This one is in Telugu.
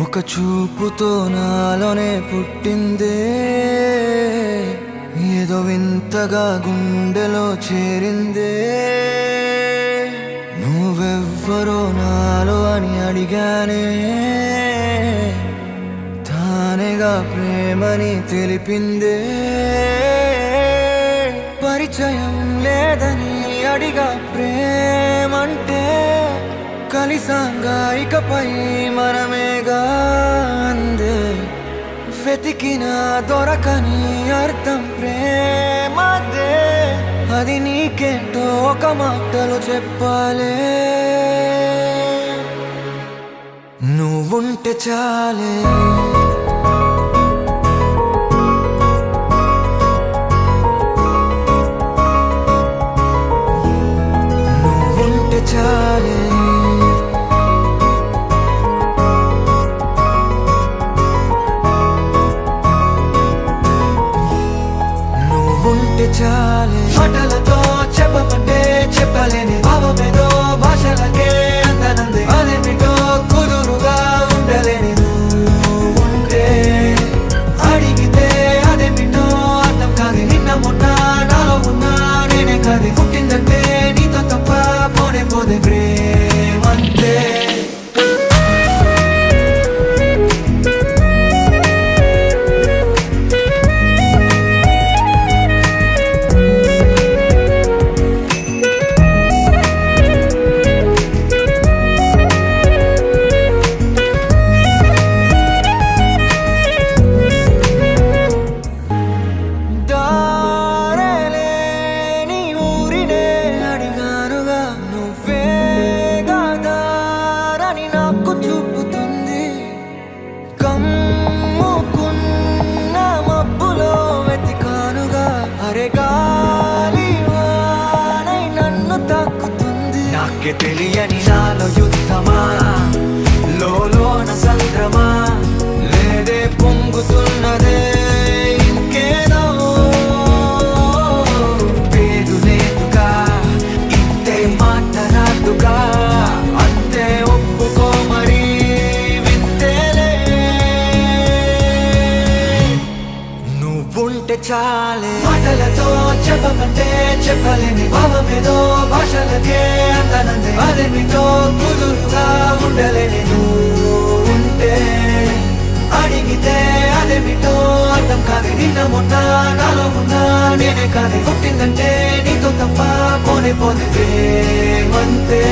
ఒక చూపుతో నాలోనే పుట్టిందే, ఏదో వింతగా గుండెలో చేరిందే. నువ్వెవ్వరో నాలో అని అడిగానే, తానేగా ప్రేమని తెలిపిందే. పరిచయం లేదని అడిగా ప్రేమంటే, కలిసాంగా ఇకపై మనమేగా అందే. వెతికినా దొరకని అర్థం ప్రేమదే, అది నీకేంటో ఒక మాటలో చెప్పాలే. నువ్వుంటే చాలే, నువ్వుంటే చాలే, నువ్వుంటే చాలే. మాటలతో చెప్పమంటే చెప్పలేని భావమేదో భాషలకే అందనంది. అదేమిటో కుదురుగా ఉండలేని నువ్వుంటే, అడిగితే అదేమిటో అర్థం కాదు. నిన్న మొన్న నాలో ఉన్నా నేనే కాదు. పుట్టిందంటే నీతో తప్ప పోనే పోదే ప్రేమంతే. నాకే తెలియని నాలో యుద్ధమా, లోన సంద్రమా, లేదే పొంగుతున్నదే ఇంకేదో. పేరు లేదుగా, ఇంతే మాట రాదుగా, అంతే ఒప్పుకో మరి వింతేలే. నువ్వుంటే చాలే. మాటలతో చెప్పమంటే చెప్పలేని భావమేదో భాషలకే అందనంది. అదేమిటో కుదురుగా ఉండలేని నువ్వుంటే, అడిగితే అదేమిటో అర్థం కాదు. నిన్న మొన్న నాలో ఉన్నా నేనే కాదు. పుట్టిందంటే నీతో తప్ప పోనే పోతే ప్రేమంతే.